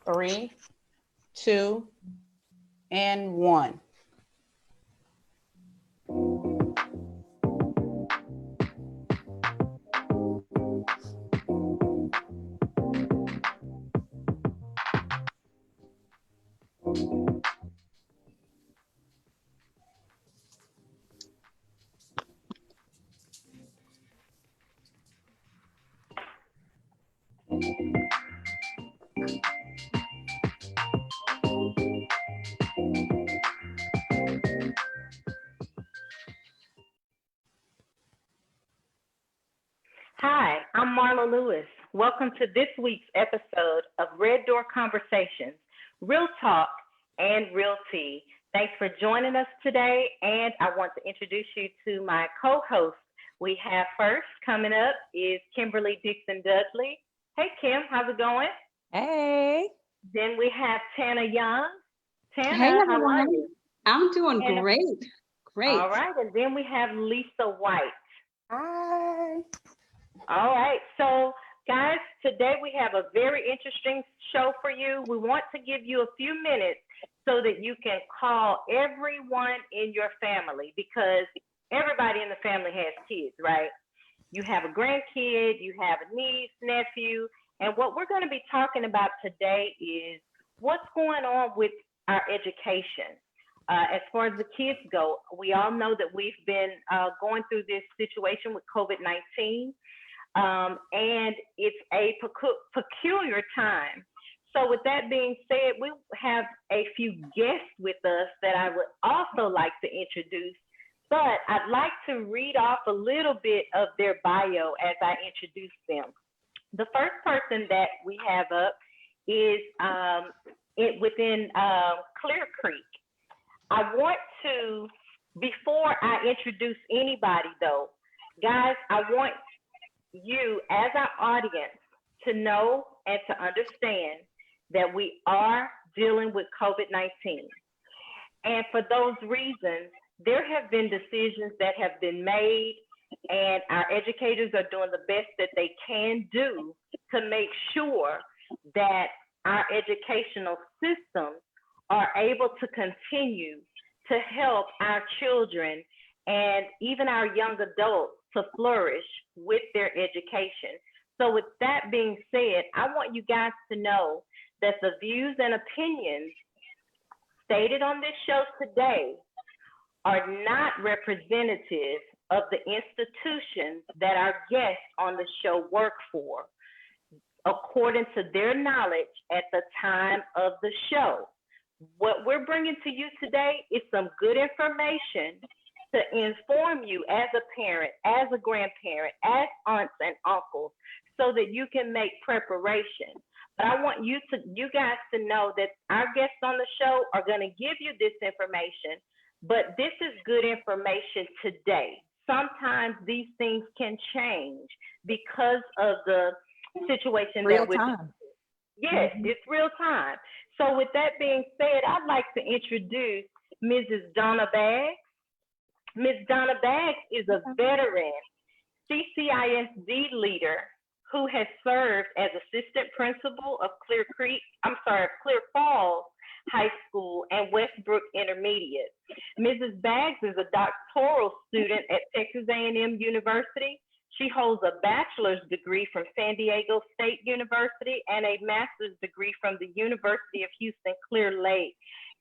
3, 2, and 1. Hi, I'm Marla Lewis. Welcome to this week's episode of Red Door Conversations, Real Talk and Real Tea. Thanks for joining us today, and I want to introduce you to my co-host. We have first coming up is Kimberly Dixon Dudley. Hey, Kim, how's it going? Hey. Then we have Tana Young. Hey, Tana, how are everyone. you? I'm doing And great. Great. all right, and then we have Lisa White. Hi. All right. So, guys, today we have a very interesting show for you. We want to give you a few minutes so that you can call everyone in your family because everybody in the family has kids, right? You have a grandkid, you have a niece, nephew, and what we're going to be talking about today is what's going on with our education. As far as the kids go, we all know that we've been going through this situation with COVID-19. And it's a peculiar time. So, with that being said, we have a few guests with us that I would also like to introduce. But I'd like to read off a little bit of their bio as I introduce them. The first person that we have up is within Clear Creek. I want to, before I introduce anybody though, guys, I want you as our audience to know and to understand that we are dealing with COVID-19. And for those reasons, there have been decisions that have been made, and our educators are doing the best that they can do to make sure that our educational systems are able to continue to help our children and even our young adults to flourish with their education. So, with that being said, I want you guys to know that the views and opinions stated on this show today are not representative of the institutions that our guests on the show work for, according to their knowledge at the time of the show. What we're bringing to you today is some good information to inform you as a parent, as a grandparent, as aunts and uncles, so that you can make preparation. But I want you guys to know that our guests on the show are going to give you this information, but this is good information today. Sometimes these things can change because of the situation Real that we're. time. Yes, it's real time. So with that being said, I'd like to introduce Mrs. Donna Baggs. Ms. Donna Baggs is a veteran CCISD leader who has served as assistant principal of Clear Falls High School and Westbrook Intermediate. Mrs. Baggs is a doctoral student at Texas A&M University. She holds a bachelor's degree from San Diego State University and a master's degree from the University of Houston Clear Lake.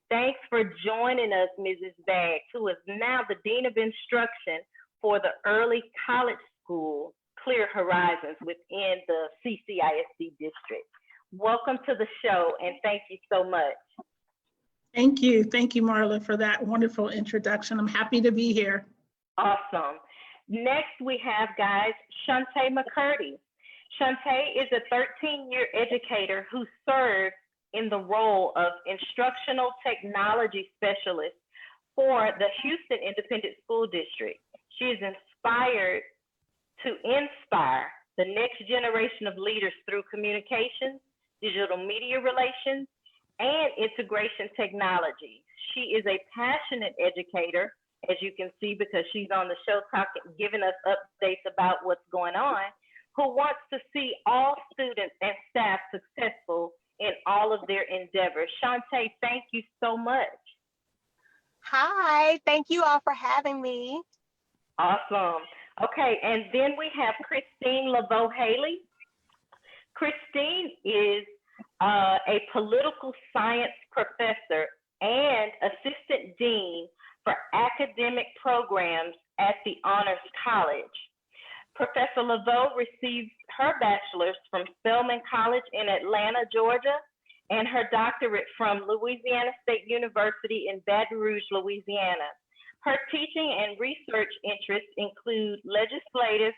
Thanks for joining us, Mrs. Baggs, who is now the Dean of Instruction for the Early College School, Clear Horizons, within the CCISD district. Welcome to the show, and thank you so much. Thank you. Thank you, Marla, for that wonderful introduction. I'm happy to be here. Awesome. Next, we have, guys, Shantae McCurdy. Shantae is a 13-year educator who serves in the role of instructional technology specialist for the Houston Independent School District. She is inspired to inspire the next generation of leaders through communications, digital media relations, and integration technology. She is a passionate educator, as you can see, because she's on the show talking, giving us updates about what's going on, who wants to see all students and staff successful in all of their endeavors. Shantae, thank you so much. Hi, thank you all for having me. Awesome. Okay, and then we have Christine Laveau Haley. Christine is a political science professor and assistant dean for academic programs at the Honors College. Professor Laveau received her bachelor's from Spelman College in Atlanta, Georgia, and her doctorate from Louisiana State University in Baton Rouge, Louisiana. Her teaching and research interests include legislative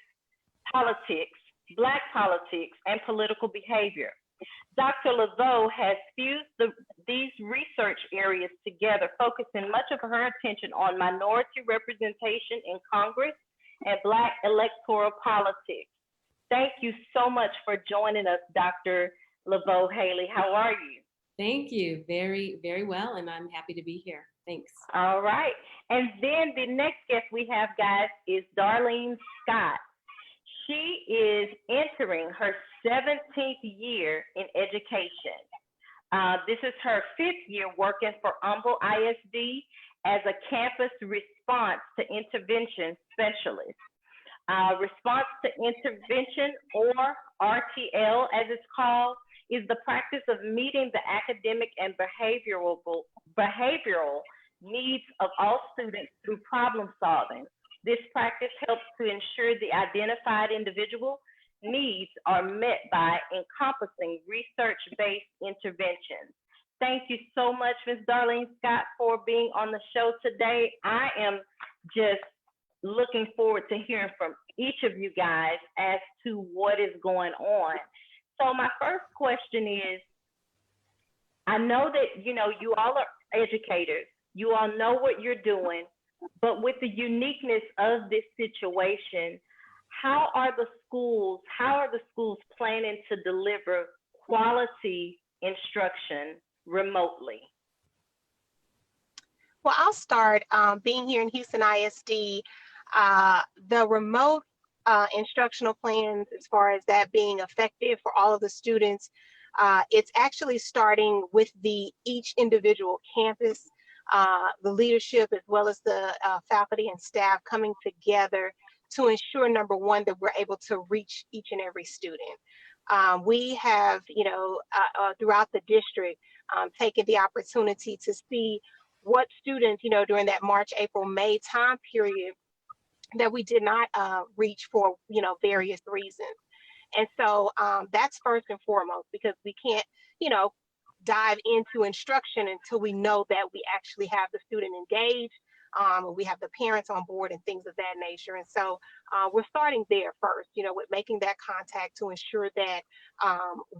politics, Black politics, and political behavior. Dr. Laveau has fused these research areas together, focusing much of her attention on minority representation in Congress and Black electoral politics. Thank you so much for joining us, Dr. Laveau Haley. How are you? Thank you. Very, very well, and I'm happy to be here. Thanks. All right. And then the next guest we have, guys, is Darlene Scott. She is entering her 17th year in education. This is her 5th year working for Humble ISD as a campus response to intervention specialist. Response to intervention, or RTL as it's called, is the practice of meeting the academic and behavioral needs of all students through problem solving. This practice helps to ensure the identified individual needs are met by encompassing research-based interventions. Thank you so much, Ms. Darlene Scott, for being on the show today. I am just looking forward to hearing from each of you guys as to what is going on. So my first question is, I know that, you all are educators. You all know what you're doing, but with the uniqueness of this situation, how are the schools planning to deliver quality instruction remotely? Well, I'll start. Being here in Houston ISD, the remote instructional plans, as far as that being effective for all of the students, it's actually starting with each individual campus, the leadership, as well as the faculty and staff coming together to ensure, number one, that we're able to reach each and every student. We have, throughout the district, taken the opportunity to see what students, during that March, April, May time period that we did not reach for, various reasons. And so that's first and foremost, because we can't, dive into instruction until we know that we actually have the student engaged, we have the parents on board and things of that nature. And so we're starting there first, with making that contact to ensure that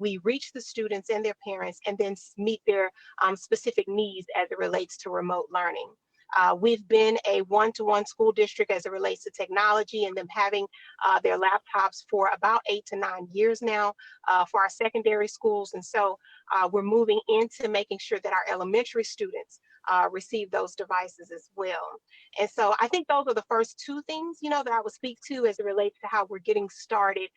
we reach the students and their parents and then meet their specific needs as it relates to remote learning. We've been a one-to-one school district as it relates to technology and them having their laptops for about 8 to 9 years now for our secondary schools. And so we're moving into making sure that our elementary students receive those devices as well. And so I think those are the first two things, that I would speak to as it relates to how we're getting started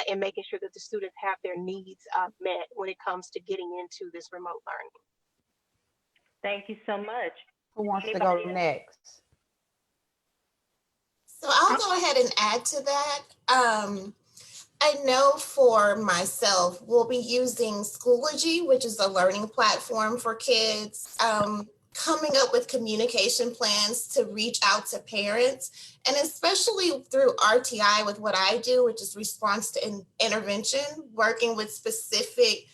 and making sure that the students have their needs met when it comes to getting into this remote learning. Thank you so much. Who wants to go next? So I'll go ahead and add to that. I know for myself, we'll be using Schoology, which is a learning platform for kids, coming up with communication plans to reach out to parents, and especially through RTI with what I do, which is response to intervention, working with specific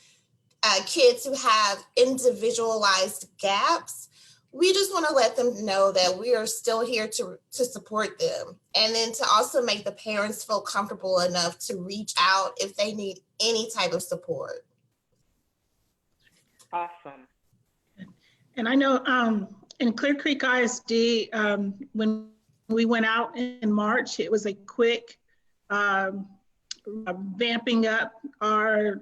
kids who have individualized gaps. We just want to let them know that we are still here to support them, and then to also make the parents feel comfortable enough to reach out if they need any type of support. Awesome. And I know in Clear Creek ISD, when we went out in March, it was a quick vamping up our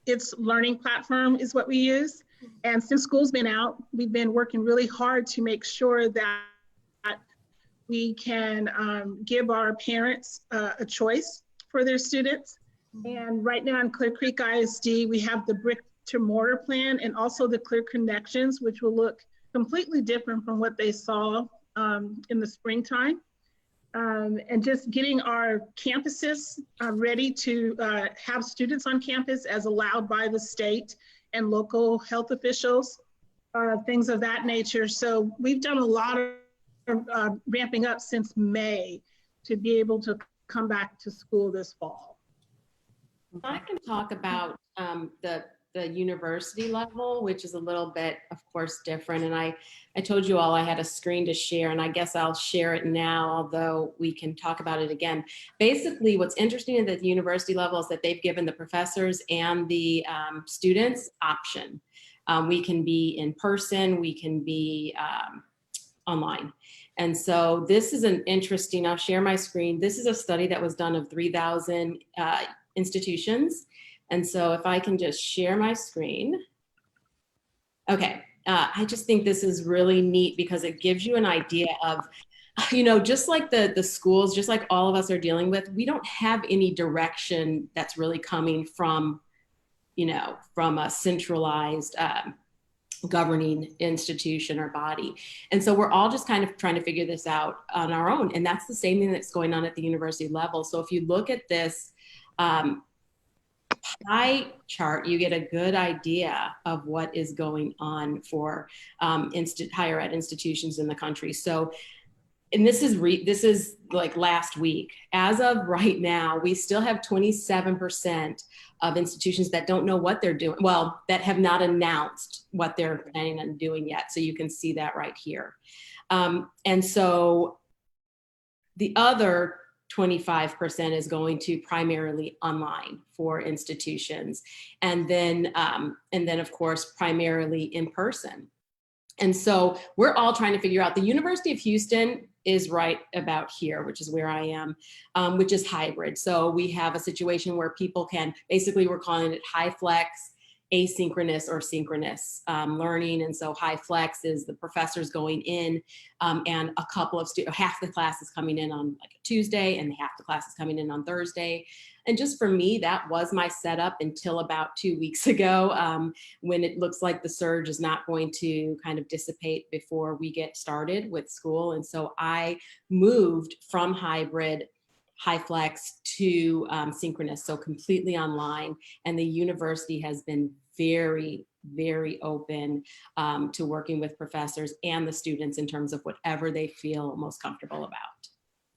its learning platform is what we use. And since school's been out, we've been working really hard to make sure that we can give our parents a choice for their students. And right now in Clear Creek ISD, we have the to mortar plan, and also the Clear Connections, which will look completely different from what they saw in the springtime. And just getting our campuses ready to have students on campus as allowed by the state and local health officials, things of that nature. So we've done a lot of ramping up since May to be able to come back to school this fall. I can talk about the university level, which is a little bit, of course, different. And I told you all I had a screen to share, and I guess I'll share it now, although we can talk about it again. Basically, what's interesting at the university level is that they've given the professors and the students option. We can be in person, we can be online. And so this is an interesting, I'll share my screen. This is a study that was done of 3,000 institutions. And so if I can just share my screen. Okay, I just think this is really neat because it gives you an idea of, just like the schools, just like all of us are dealing with, we don't have any direction that's really coming from, from a centralized governing institution or body. And so we're all just kind of trying to figure this out on our own. And that's the same thing that's going on at the university level. So if you look at this pie chart, you get a good idea of what is going on for higher ed institutions in the country. So, and this is like last week. As of right now, we still have 27% of institutions that don't know what they're doing. Well, that have not announced what they're planning on doing yet. So you can see that right here. And so the other 25% is going to primarily online for institutions. And then of course, primarily in person. And so we're all trying to figure out, the University of Houston is right about here, which is where I am, which is hybrid. So we have a situation where people can, basically we're calling it high flex, asynchronous or synchronous learning. And so high flex is the professors going in and a couple of students, half the class is coming in on like a Tuesday and half the class is coming in on Thursday. And just for me, that was my setup until about 2 weeks ago, when it looks like the surge is not going to kind of dissipate before we get started with school. And so I moved from hybrid, high flex to synchronous, so completely online. And the university has been very, very open to working with professors and the students in terms of whatever they feel most comfortable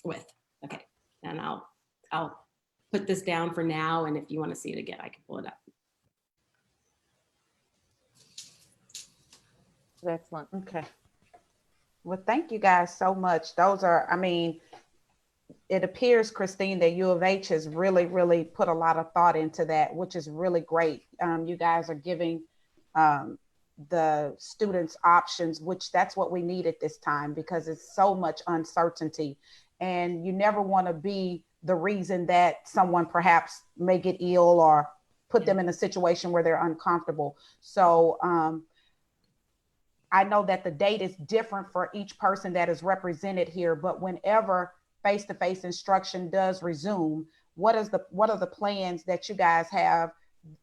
with. Okay, and I'll put this down for now, and if you want to see it again, I can pull it up. Excellent. Okay. Well, thank you guys so much. Those are, it appears, Christine, that U of H has really, really put a lot of thought into that, which is really great. You guys are giving the students options, which that's what we need at this time, because it's so much uncertainty. And you never want to be the reason that someone perhaps may get ill or put them in a situation where they're uncomfortable. So I know that the date is different for each person that is represented here, but whenever face-to-face instruction does resume, what are the plans that you guys have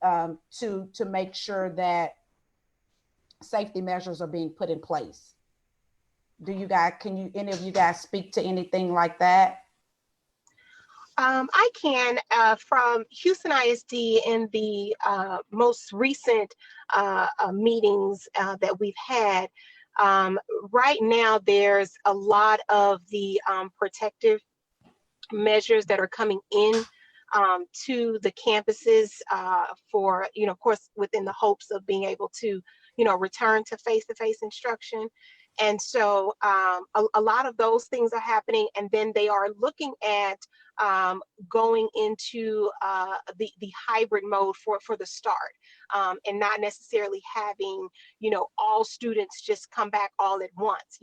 to make sure that safety measures are being put in place? Can any of you guys speak to anything like that? I can, from Houston ISD in the most recent meetings that we've had. Right now, there's a lot of the protective measures that are coming in to the campuses for, of course, within the hopes of being able to, return to face-to-face instruction. And so a lot of those things are happening, and then they are looking at going into the hybrid mode for the start, and not necessarily having, all students just come back all at once.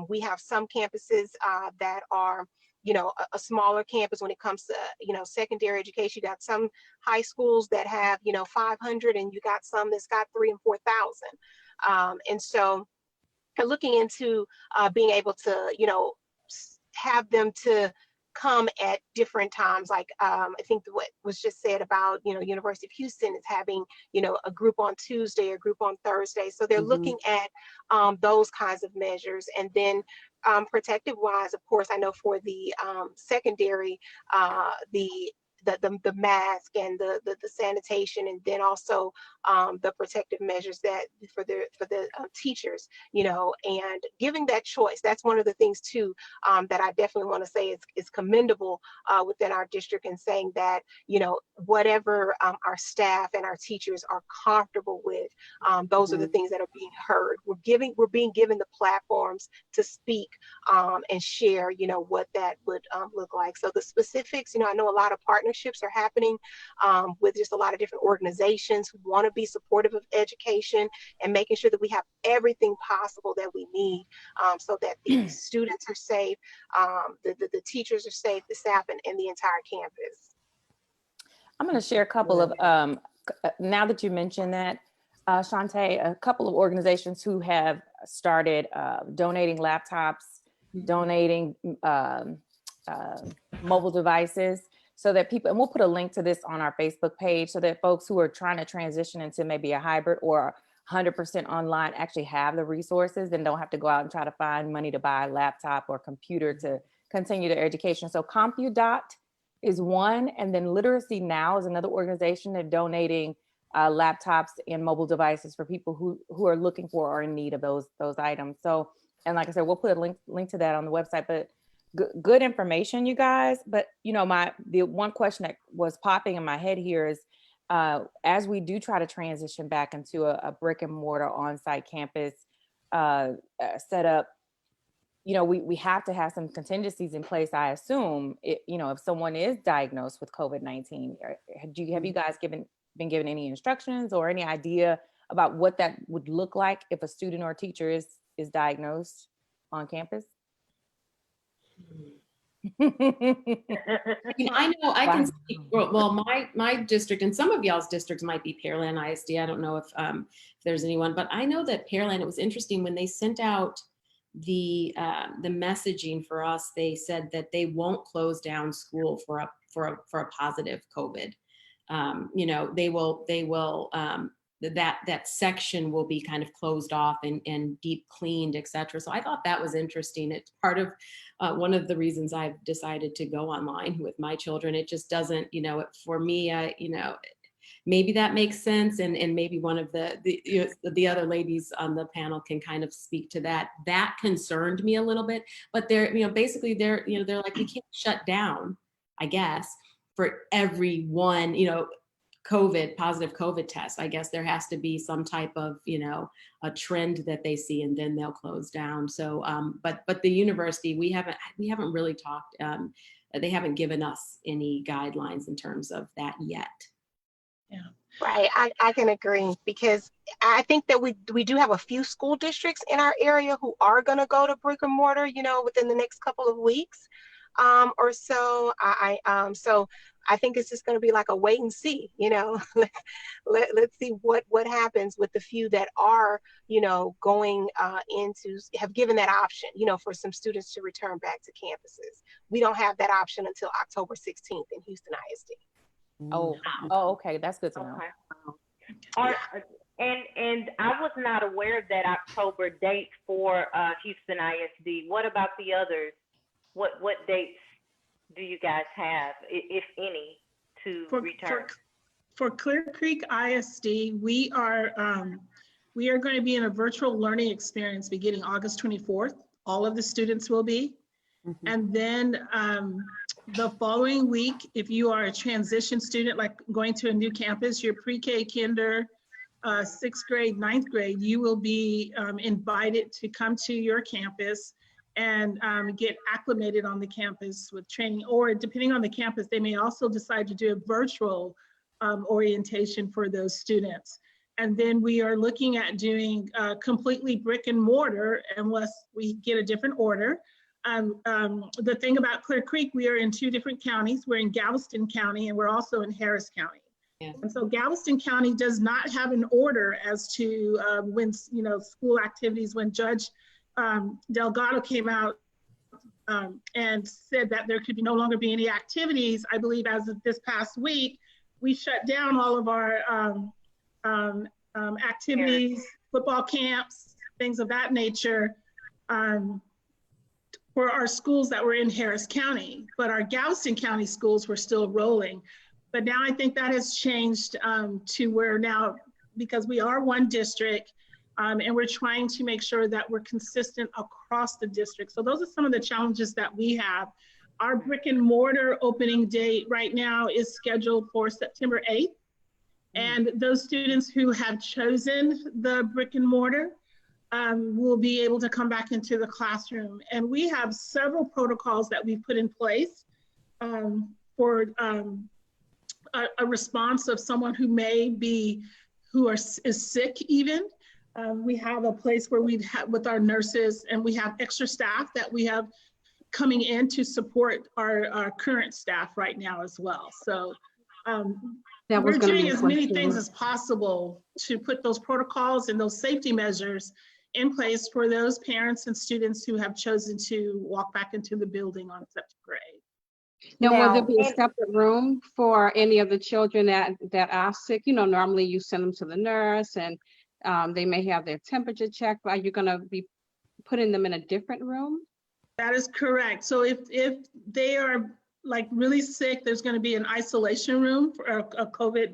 We have some campuses that are, a smaller campus when it comes to, secondary education. You got some high schools that have, 500, and you got some that's got 3,000 and 4,000. And so looking into being able to, have them to come at different times. Like I think what was just said about, University of Houston is having, a group on Tuesday, a group on Thursday. So they're looking at those kinds of measures. And then protective wise, of course, I know for the secondary, the mask and the sanitation, and then also the protective measures that for the teachers, and giving that choice. That's one of the things too that I definitely want to say is commendable within our district, and saying that whatever our staff and our teachers are comfortable with, those are the things that are being heard. We're being given the platforms to speak and share what that would look like. So the specifics, I know a lot of partnerships are happening with just a lot of different organizations who want to be supportive of education and making sure that we have everything possible that we need so that the students are safe, the teachers are safe, the staff, and the entire campus. I'm going to share a couple of, now that you mentioned that, Shantae, a couple of organizations who have started donating laptops, donating mobile devices, so that people, and we'll put a link to this on our Facebook page, so that folks who are trying to transition into maybe a hybrid or 100% online actually have the resources and don't have to go out and try to find money to buy a laptop or computer to continue their education. So CompuDot is one, and then Literacy Now is another organization. They're donating laptops and mobile devices for people who are looking for or in need of those items. So, and like I said, we'll put a link to that on the website. But good information, you guys. But the one question that was popping in my head here is, as we do try to transition back into a brick and mortar on-site campus setup, we have to have some contingencies in place. I assume, if someone is diagnosed with COVID-19, have you guys been given any instructions or any idea about what that would look like if a student or teacher is diagnosed on campus? I know I can speak, well, my district and some of y'all's districts might be Pearland ISD. I don't know if there's anyone, but I know that Pearland, it was interesting when they sent out the messaging for us. They said that they won't close down school for a positive COVID. They will that section will be kind of closed off and deep cleaned, et cetera. So I thought that was interesting. It's part of one of the reasons I've decided to go online with my children. It just doesn't, for me, maybe that makes sense. And maybe one of the other ladies on the panel can kind of speak to that. That concerned me a little bit, but basically they're like, we can't shut down, I guess, for everyone, positive COVID test. I guess there has to be some type of, a trend that they see, and then they'll close down. So, but the university, we haven't really talked, they haven't given us any guidelines in terms of that yet. Yeah. Right, I can agree, because I think that we do have a few school districts in our area who are going to go to brick and mortar, within the next couple of weeks or so. So I think it's just going to be like a wait and see, let's see what happens with the few that are, going have given that option, for some students to return back to campuses. We don't have that option until October 16th in Houston ISD. Oh, okay. That's good to know. Okay. And I was not aware of that October date for Houston ISD. What about the others? What dates do you guys have, if any, to return? For Clear Creek ISD, we are going to be in a virtual learning experience beginning August 24th. All of the students will be. Mm-hmm. And then the following week, if you are a transition student, like going to a new campus, your pre-K, kinder, 6th grade, 9th grade, you will be invited to come to your campus and get acclimated on the campus with training, or depending on the campus, they may also decide to do a virtual orientation for those students. And then we are looking at doing completely brick and mortar unless we get a different order. The thing about Clear Creek, we are in 2 different counties. We're in Galveston County and we're also in Harris County. Yeah. And so Galveston County does not have an order as to when, school activities. When Judge Delgado came out and said that there could no longer be any activities, I believe as of this past week, we shut down all of our activities, football camps, things of that nature, for our schools that were in Harris County, but our Galveston County schools were still rolling. But now I think that has changed to where now, because we are one district, and we're trying to make sure that we're consistent across the district. So those are some of the challenges that we have. Our brick and mortar opening date right now is scheduled for September 8th. And those students who have chosen the brick and mortar will be able to come back into the classroom. And we have several protocols that we've put in place for a response of someone who may be, is sick even. We have a place where we've had with our nurses, and we have extra staff that we have coming in to support our current staff right now as well. So we're doing as many things as possible to put those protocols and those safety measures in place for those parents and students who have chosen to walk back into the building on September 8th. Now, will there Now- be a separate room for any of the children that are sick? You know, normally you send them to the nurse and they may have their temperature checked. Are you going to be putting them in a different room? That is correct. So if they are like really sick, there's going to be an isolation room for a COVID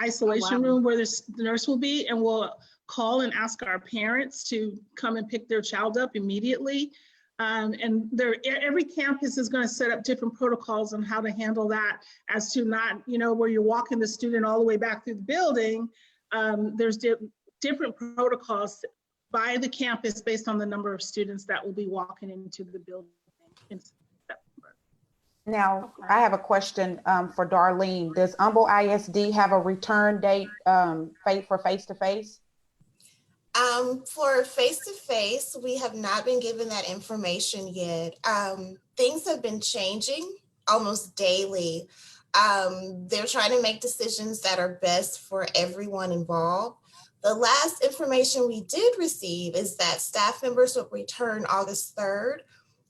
isolation room where the nurse will be, and we'll call and ask our parents to come and pick their child up immediately. And every campus is going to set up different protocols on how to handle that, as to not, where you're walking the student all the way back through the building. There's different protocols by the campus based on the number of students that will be walking into the building in September. Now, I have a question for Darlene. Does Humble ISD have a return date for face-to-face? For face-to-face, we have not been given that information yet. Things have been changing almost daily. They're trying to make decisions that are best for everyone involved. The last information we did receive is that staff members would return August 3rd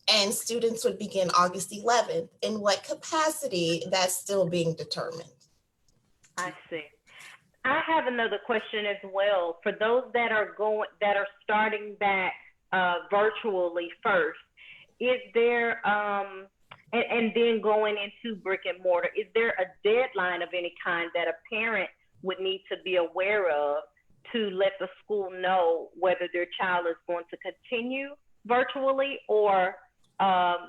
and students would begin August 11th. In what capacity, that's still being determined. I see. I have another question as well. For those that are starting back virtually first, is there and then going into brick and mortar, is there a deadline of any kind that a parent would need to be aware of to let the school know whether their child is going to continue virtually or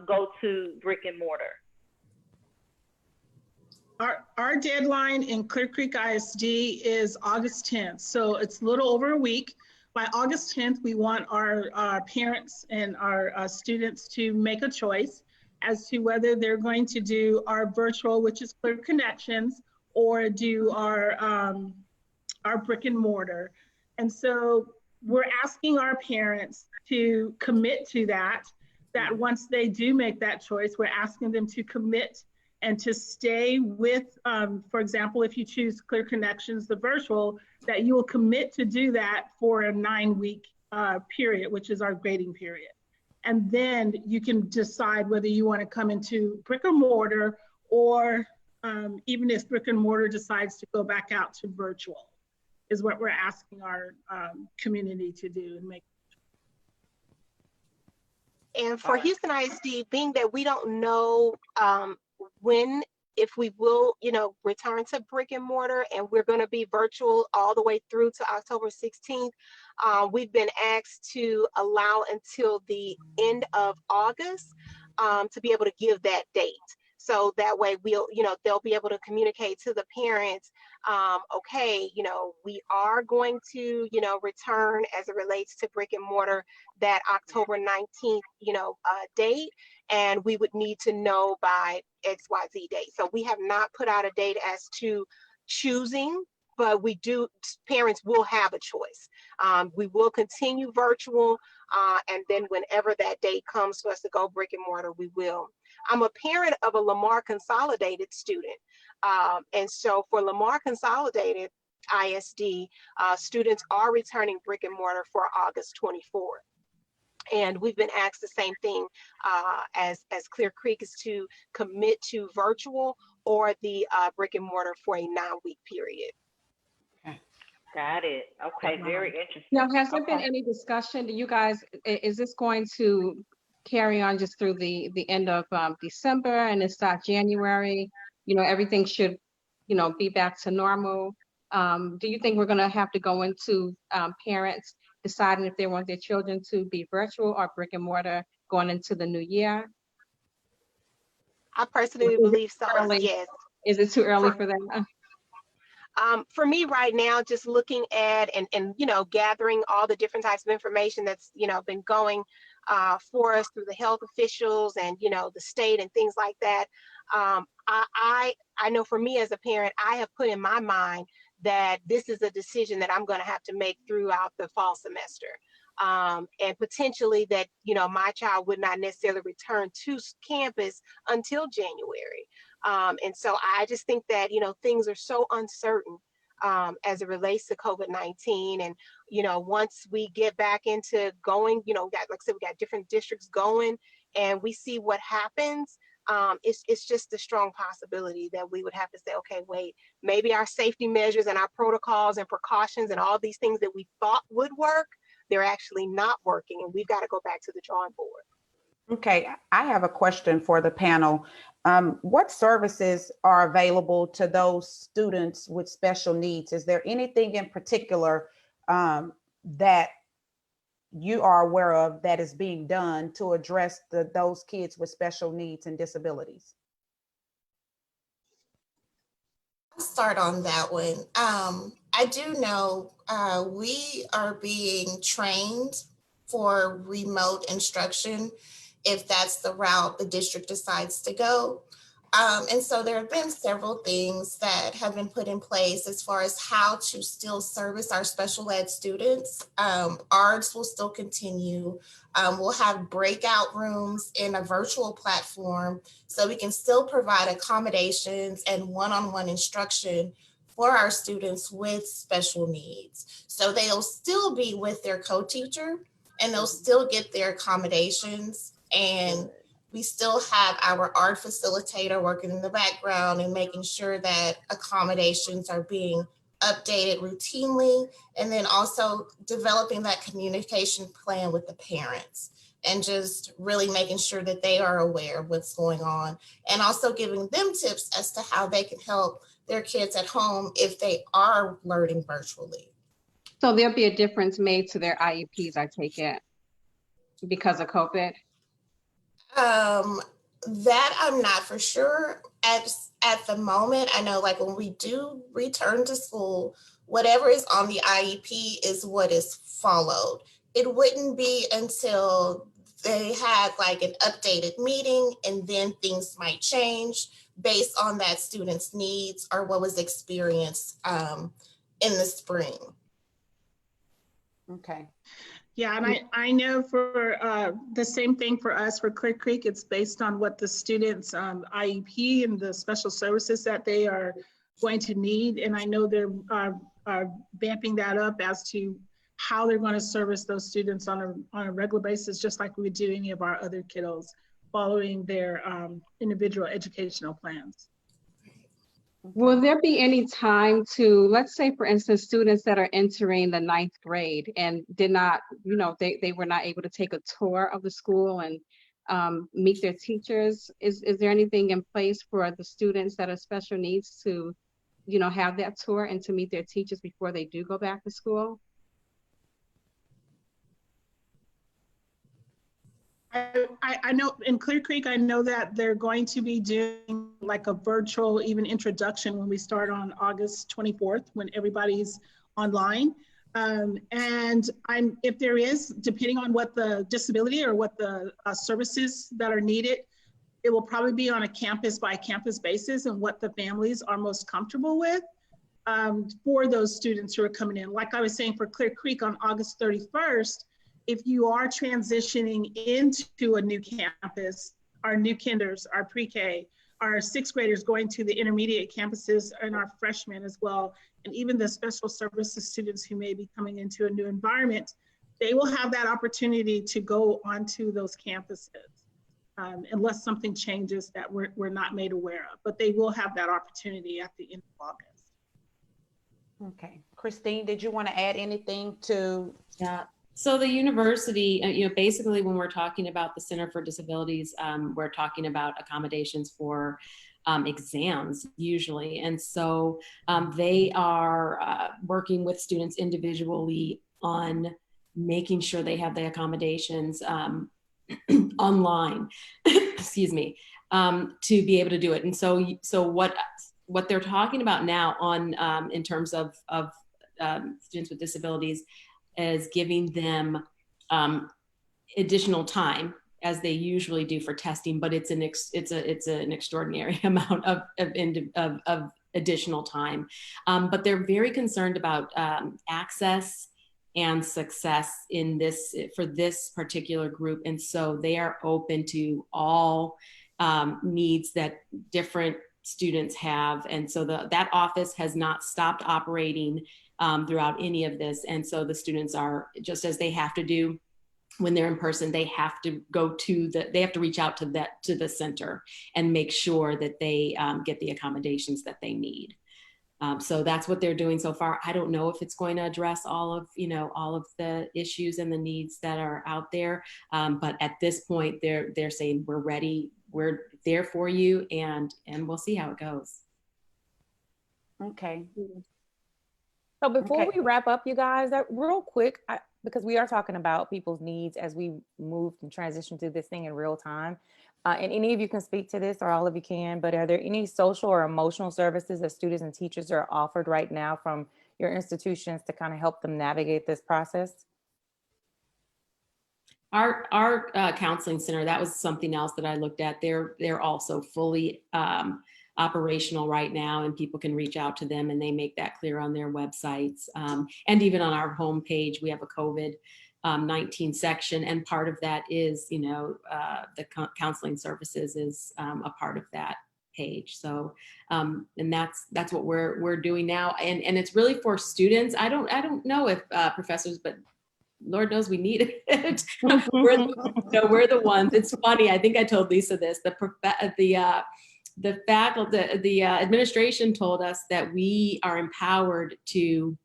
go to brick and mortar? Our deadline in Clear Creek ISD is August 10th. So it's a little over a week. By August 10th, we want our parents and our students to make a choice as to whether they're going to do our virtual, which is Clear Connections, or do our brick and mortar. And so we're asking our parents to commit to that once they do make that choice, we're asking them to commit and to stay with, for example, if you choose Clear Connections, the virtual, that you will commit to do that for a 9-week period, which is our grading period. And then you can decide whether you want to come into brick and mortar, or even if brick and mortar decides to go back out to virtual, is what we're asking our community to do and make. And for Houston ISD, being that we don't know when, if we will, return to brick and mortar, and we're going to be virtual all the way through to October 16th, we've been asked to allow until the end of August to be able to give that date. So that way we'll, they'll be able to communicate to the parents, okay, we are going to, return as it relates to brick and mortar that October 19th, date, and we would need to know by XYZ date. So we have not put out a date as to choosing, but parents will have a choice. We will continue virtual, and then whenever that date comes for us to go brick and mortar, we will. I'm a parent of a Lamar Consolidated student. And so for Lamar Consolidated ISD, students are returning brick and mortar for August 24th. And we've been asked the same thing as Clear Creek, is to commit to virtual or the brick and mortar for a 9-week period. Got it. Okay, very interesting. Now, has there been Okay. any discussion? Do you guys, is this going to carry on just through the end of December and it's not January? You know, everything should, you know, be back to normal. Do you think we're going to have to go into parents deciding if they want their children to be virtual or brick and mortar going into the new year? I personally Is it believe so. early? Yes. Is it too early for that? For me right now, just looking at and you know, gathering all the different types of information that's, you know, been going for us through the health officials and, you know, the state and things like that. I know for me as a parent, I have put in my mind that this is a decision that I'm going to have to make throughout the fall semester. And potentially that, you know, my child would not necessarily return to campus until January. And so I just think that, you know, things are so uncertain as it relates to COVID-19. And, you know, once we get back into going, you know, like I said, we got different districts going and we see what happens. It's just a strong possibility that we would have to say, okay, wait, maybe our safety measures and our protocols and precautions and all these things that we thought would work, they're actually not working. And we've got to go back to the drawing board. Okay, I have a question for the panel. What services are available to those students with special needs? Is there anything in particular that you are aware of that is being done to address those kids with special needs and disabilities? I'll start on that one. I do know we are being trained for remote instruction if that's the route the district decides to go. And so there have been several things that have been put in place as far as how to still service our special ed students. ARDS will still continue. We'll have breakout rooms in a virtual platform so we can still provide accommodations and one-on-one instruction for our students with special needs. So they'll still be with their co-teacher and they'll still get their accommodations, and we still have our art facilitator working in the background and making sure that accommodations are being updated routinely, and then also developing that communication plan with the parents and just really making sure that they are aware of what's going on, and also giving them tips as to how they can help their kids at home if they are learning virtually. So there'll be a difference made to their IEPs, I take it, because of COVID? That I'm not for sure at the moment. I know like when we do return to school, whatever is on the IEP is what is followed. It wouldn't be until they had like an updated meeting and then things might change based on that student's needs or what was experienced in the spring. Okay. Yeah, and I know for the same thing for us, for Clear Creek, it's based on what the students' IEP and the special services that they are going to need. And I know they're vamping that up as to how they're going to service those students on a regular basis, just like we would do any of our other kiddos, following their individual educational plans. Will there be any time to, let's say, for instance, students that are entering the 9th grade and did not, you know, they were not able to take a tour of the school and meet their teachers? Is there anything in place for the students that are special needs to, you know, have that tour and to meet their teachers before they do go back to school? I know in Clear Creek, I know that they're going to be doing like a virtual even introduction when we start on August 24th, when everybody's online. And if there is, depending on what the disability or what the services that are needed, it will probably be on a campus by campus basis and what the families are most comfortable with for those students who are coming in. Like I was saying, for Clear Creek on August 31st, if you are transitioning into a new campus, our new kinders, our pre-K, our 6th graders going to the intermediate campuses, and our freshmen as well, and even the special services students who may be coming into a new environment, they will have that opportunity to go onto those campuses unless something changes that we're not made aware of. But they will have that opportunity at the end of August. Okay. Christine, did you want to add anything to? Yeah. So the university, basically when we're talking about the Center for Disabilities, we're talking about accommodations for exams usually. And so they are working with students individually on making sure they have the accommodations online, excuse me, to be able to do it. And so what they're talking about now on in terms of students with disabilities is giving them additional time, as they usually do for testing, but it's an extraordinary amount of additional time. But they're very concerned about access and success in this for this particular group, and so they are open to all needs that different students have. And so that office has not stopped operating throughout any of this. And so the students are, just as they have to do when they're in person, they have to go to they have to reach out to the center and make sure that they get the accommodations that they need. So that's what they're doing so far. I don't know if it's going to address all of the issues and the needs that are out there. But at this point, they're saying we're ready, we're there for you, and we'll see how it goes. Okay. So before we wrap up, you guys, that real quick, because we are talking about people's needs as we move and transition through this thing in real time. And any of you can speak to this, or all of you can, but are there any social or emotional services that students and teachers are offered right now from your institutions to kind of help them navigate this process? Our counseling center, that was something else that I looked at. They're also fully operational right now, and people can reach out to them, and they make that clear on their websites. And even on our homepage, we have a COVID-19 section, and part of that is, the counseling services is a part of that page. So, and that's what we're doing now, and it's really for students. I don't know if professors, but Lord knows we need it. we're the ones. It's funny. I think I told Lisa this. The faculty, the administration told us that we are empowered to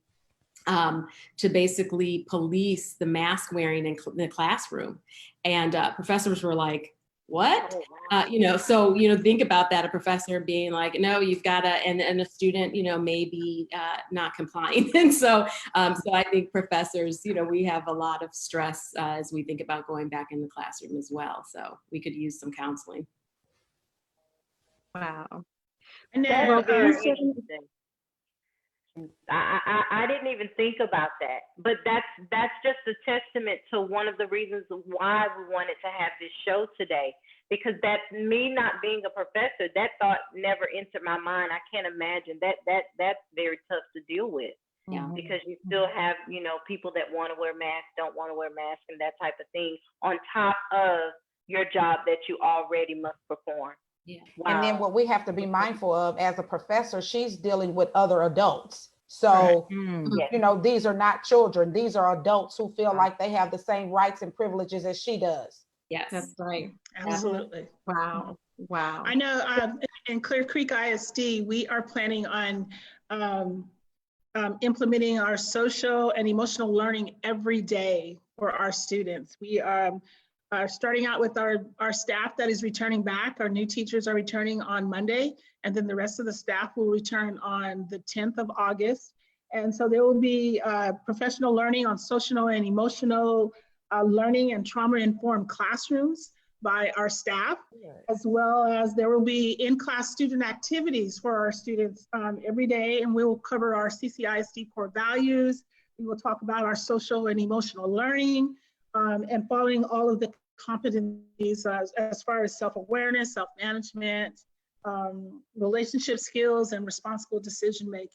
basically police the mask wearing in the classroom, and professors were like, "What?" So think about that. A professor being like, "No, you've got to," and a student, maybe not complying. And so I think professors, we have a lot of stress as we think about going back in the classroom as well. So we could use some counseling. Wow. And That's very then, interesting. I didn't even think about that, but that's just a testament to one of the reasons why we wanted to have this show today, because that's me not being a professor. That thought never entered my mind. I can't imagine that's very tough to deal with. Yeah. Because you still have, people that want to wear masks, don't want to wear masks, and that type of thing on top of your job that you already must perform. Yeah. Wow. And then what we have to be mindful of as a professor, she's dealing with other adults. So, these are not children. These are adults who feel like they have the same rights and privileges as she does. Yes. That's right. absolutely. Wow. Wow. I know in Clear Creek ISD, we are planning on implementing our social and emotional learning every day for our students. We are starting out with our staff that is returning back. Our new teachers are returning on Monday, and then the rest of the staff will return on the 10th of August. And so there will be professional learning on social and emotional learning and trauma-informed classrooms by our staff, as well as there will be in-class student activities for our students every day, and we will cover our CCISD core values. We will talk about our social and emotional learning, and following all of the competencies as far as self-awareness, self-management, relationship skills, and responsible decision-making.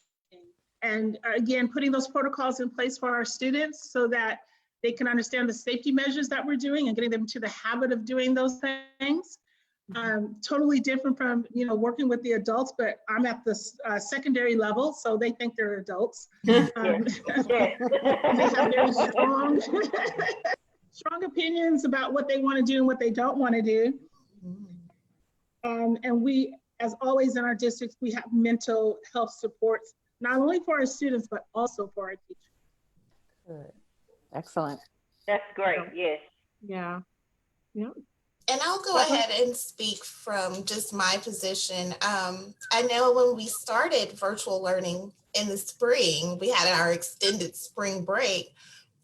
And again, putting those protocols in place for our students so that they can understand the safety measures that we're doing and getting them to the habit of doing those things. Totally different from, working with the adults, but I'm at the secondary level, so they think they're adults. Yes. They have very strong, strong opinions about what they want to do and what they don't want to do. And we, as always in our districts, we have mental health supports, not only for our students, but also for our teachers. Good. Excellent. That's great. Yes. Yeah. Yep. And I'll go ahead and speak from just my position. I know when we started virtual learning in the spring, we had our extended spring break.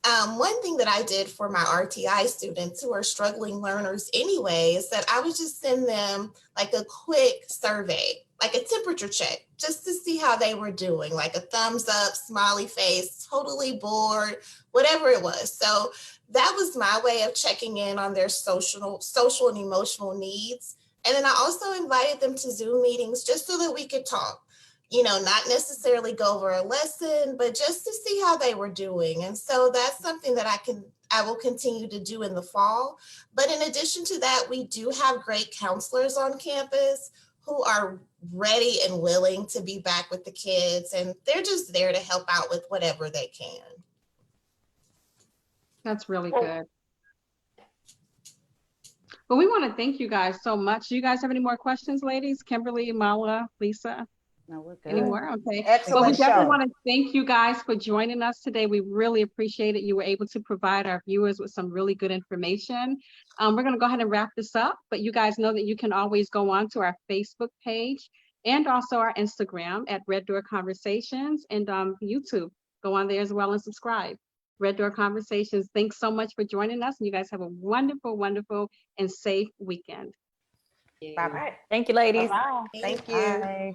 One thing that I did for my RTI students who are struggling learners anyway is that I would just send them like a quick survey, like a temperature check, just to see how they were doing, like a thumbs up, smiley face, totally bored, whatever it was. So that was my way of checking in on their social and emotional needs. And then I also invited them to Zoom meetings just so that we could talk, not necessarily go over a lesson, but just to see how they were doing. And so that's something that I will continue to do in the fall. But in addition to that, we do have great counselors on campus who are ready and willing to be back with the kids. And they're just there to help out with whatever they can. That's really good. Well, we want to thank you guys so much. Do you guys have any more questions, ladies? Kimberly, Mala, Lisa? No, we're good. Any more? Okay. Excellent Well, we definitely show. want to thank you guys for joining us today. We really appreciate it. You were able to provide our viewers with some really good information. We're going to go ahead and wrap this up, but you guys know that you can always go on to our Facebook page and also our Instagram at Red Door Conversations, and YouTube. Go on there as well and subscribe. Red Door Conversations. Thanks so much for joining us. And you guys have a wonderful, wonderful, and safe weekend. Bye-bye. Thank you, ladies. Bye-bye. Thank you. Bye.